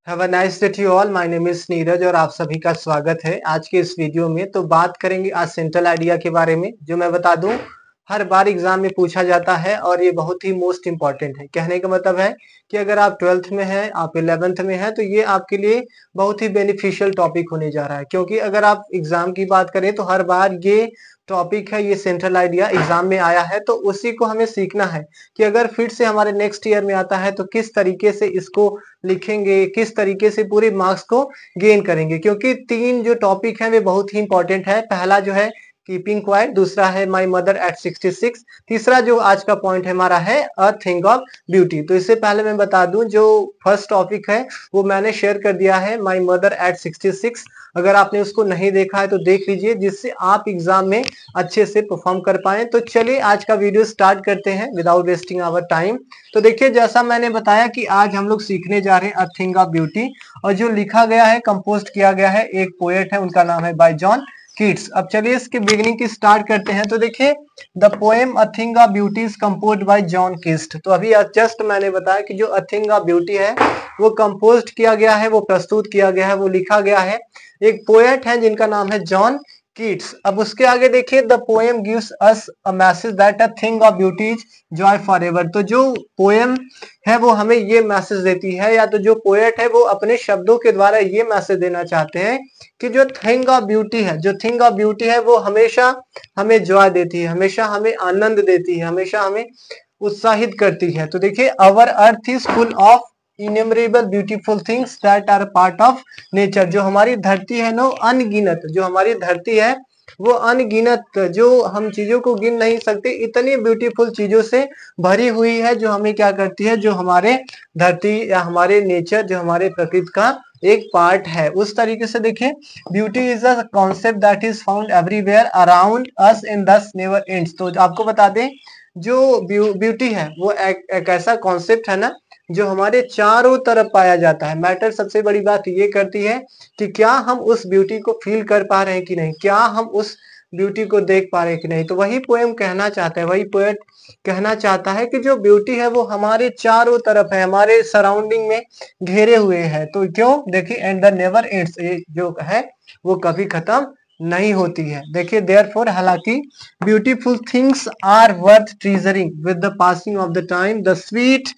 Have a nice day to you all. My name is Neeraj और आप सभी का स्वागत है आज के इस वीडियो में। तो बात करेंगे आज सेंट्रल आइडिया के बारे में, जो मैं बता दूं हर बार एग्जाम में पूछा जाता है और ये बहुत ही मोस्ट इंपॉर्टेंट है। कहने का मतलब है कि अगर आप 12th में हैं, आप 11th में हैं, तो ये आपके लिए बहुत ही बेनिफिशियल टॉपिक होने जा रहा है। क्योंकि अगर आप एग्जाम की बात करें तो हर बार ये टॉपिक है, ये सेंट्रल आइडिया एग्जाम में आया है, तो उसी को हमें सीखना है कि अगर फिर से हमारे नेक्स्ट ईयर में आता है तो किस तरीके से इसको लिखेंगे, किस तरीके से पूरे मार्क्स को गेन करेंगे। क्योंकि तीन जो टॉपिक है वे बहुत ही इंपॉर्टेंट है। पहला जो है कीपिंग क्वाइट, दूसरा है माय मदर एट 66, तीसरा जो आज का पॉइंट हमारा है अ थिंग ऑफ ब्यूटी। तो इससे पहले मैं बता दूं जो फर्स्ट टॉपिक है वो मैंने शेयर कर दिया है, माय मदर एट 66। अगर आपने उसको नहीं देखा है तो देख लीजिए, जिससे आप एग्जाम में अच्छे से परफॉर्म कर पाए। तो चलिए आज का वीडियो स्टार्ट करते हैं विदाउट वेस्टिंग आवर टाइम। तो देखिए, जैसा मैंने बताया कि आज हम लोग सीखने जा रहे हैं अ थिंग ऑफ ब्यूटी, और जो लिखा गया है, कंपोज किया गया है, एक पोएट है, उनका नाम है बाय जॉन कीट्स। अब चलिए इसके बिगिनिंग की स्टार्ट करते हैं। तो देखिए, the poem a thing of beauty is composed bye John Keats. तो अभी जस्ट मैंने बताया कि जो अ थिंग ऑफ ब्यूटी है वो कंपोज किया गया है, वो प्रस्तुत किया गया है, वो लिखा गया है एक पोएट है जिनका नाम है जॉन कीट्स। अब उसके आगे देखिए, the poem gives us a message that a thing of beauty is Joy for ever. तो जो पोएम है वो हमें ये मैसेज देती है, या तो जो पोएट है वो अपने शब्दों के द्वारा ये मैसेज देना चाहते हैं कि जो थिंग ऑफ ब्यूटी है, जो थिंग ऑफ ब्यूटी है वो हमेशा हमें जॉय देती है, हमेशा हमें आनंद देती है, हमेशा हमें उत्साहित करती है। तो देखिए, our earth is full of innumerable beautiful things that are part of nature. जो हमारी धरती है ना, अनगिनत, जो हमारी धरती है वो अनगिनत, जो हम चीजों को गिन नहीं सकते, इतनी ब्यूटीफुल चीजों से भरी हुई है, जो हमें क्या करती है, जो हमारे धरती या हमारे नेचर, जो हमारे प्रकृति का एक पार्ट है। उस तरीके से देखिए, beauty is a concept that is found everywhere around us in this never ends. तो आपको बता दें, जो ब्यूटी है वो एक ऐसा कॉन्सेप्ट है ना जो हमारे चारों तरफ पाया जाता है। मैटर सबसे बड़ी बात ये करती है कि क्या हम उस ब्यूटी को फील कर पा रहे हैं कि नहीं, क्या हम उस ब्यूटी को देख पा रहे हैं कि नहीं। तो वही पोएम कहना चाहता है, वही पोएट कहना चाहता है कि जो ब्यूटी है वो हमारे चारों तरफ है, हमारे सराउंडिंग में घेरे हुए है। तो क्यों, देखिए, एंड द नेवर एंड्स, जो है वो कभी खत्म नहीं होती है। देखिए, देयरफॉर, हालांकि beautiful things are worth treasuring with the passing of the time, the sweet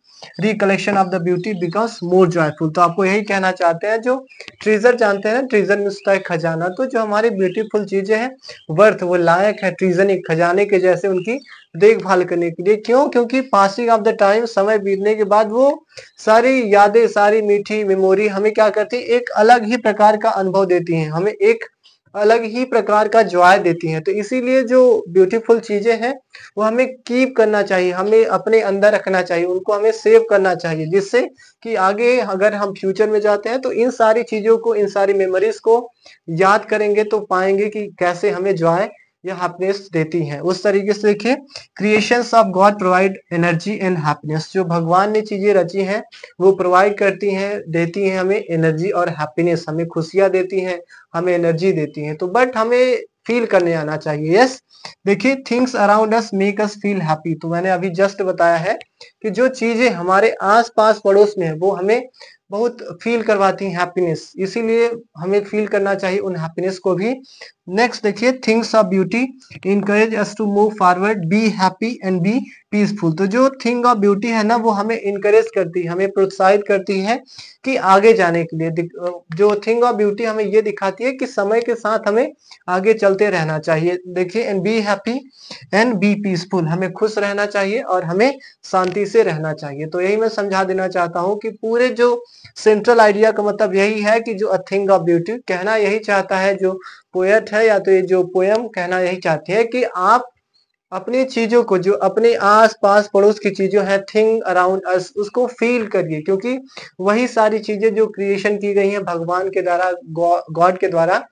recollection of the beauty becomes more joyful. तो आपको यही कहना चाहते हैं, जो ट्रीजर जानते हैं ना, ट्रीजर में उसका एक खजाना, तो जो हमारी ब्यूटीफुल चीजें हैं वर्थ, वो लायक है ट्रीजर, एक खजाने के जैसे उनकी देखभाल करने के लिए। क्यों, क्योंकि पासिंग ऑफ द टाइम, समय बीतने के बाद वो सारी यादें, सारी मीठी मेमोरी हमें क्या करती है, एक अलग ही प्रकार का अनुभव देती हैं, हमें एक अलग ही प्रकार का जॉय देती हैं। तो इसीलिए जो ब्यूटीफुल चीजें हैं वो हमें कीप करना चाहिए, हमें अपने अंदर रखना चाहिए, उनको हमें सेव करना चाहिए, जिससे कि आगे अगर हम फ्यूचर में जाते हैं तो इन सारी चीजों को, इन सारी मेमोरीज को याद करेंगे तो पाएंगे कि कैसे हमें जॉय या हैप्पीनेस देती हैं। उस तरीके से देखिए, creations of God provide energy and happiness. जो भगवान ने चीजें रची हैं वो प्रोवाइड करती हैं, देती हैं हमें एनर्जी और हैप्पीनेस, हमें खुशियां देती हैं, हमें एनर्जी देती हैं। तो बट हमें फील करने आना चाहिए। यस, देखिए, things around us make us feel happy. तो मैंने अभी जस्ट बताया है कि जो चीजें हमारे आस पास पड़ोस में है वो हमें बहुत फील करवाती हैं हैप्पीनेस, इसीलिए हमें फील करना चाहिए उन हैप्पीनेस को भी। नेक्स्ट देखिए, things of beauty encourage us to move forward, be happy and be peaceful. तो जो थिंग ऑफ ब्यूटी है ना वो हमें इनकरेज करती है, हमें प्रोत्साहित करती है कि आगे जाने के लिए। जो थिंग ऑफ ब्यूटी हमें ये दिखाती है कि समय के साथ हमें आगे चलते रहना चाहिए। देखिए, and B happy and be peaceful, हमें खुश रहना चाहिए और हमें शांति से रहना चाहिए। तो यही मैं समझा देना चाहता हूँ कि पूरे जो सेंट्रल आइडिया का मतलब यही है कि जो अ थिंग ऑफ ब्यूटी कहना यही चाहता है, जो पोएट है या तो ये जो पोयम कहना यही चाहती है कि आप अपनी चीजों को, जो अपने आस पास पड़ोस की चीजें हैं, थिंग अराउंड अस, उसको फील करिए। क्योंकि वही सारी चीजें जो क्रिएशन की गई हैं भगवान के द्वारा, गॉड के द्वारा,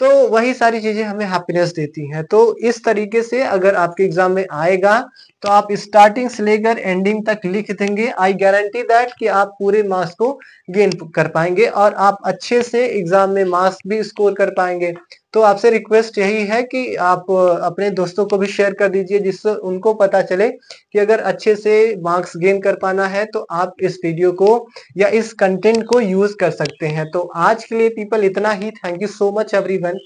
तो वही सारी चीजें हमें हैप्पीनेस देती हैं। तो इस तरीके से अगर आपके एग्जाम में आएगा तो आप स्टार्टिंग से लेकर एंडिंग तक लिख देंगे, आई गारंटी दैट कि आप पूरे मार्क्स को गेन कर पाएंगे और आप अच्छे से एग्जाम में मार्क्स भी स्कोर कर पाएंगे। तो आपसे रिक्वेस्ट यही है कि आप अपने दोस्तों को भी शेयर कर दीजिए, जिससे उनको पता चले कि अगर अच्छे से मार्क्स गेन कर पाना है तो आप इस वीडियो को या इस कंटेंट को यूज कर सकते हैं। तो आज के लिए पीपल इतना ही। Thank you so much everyone.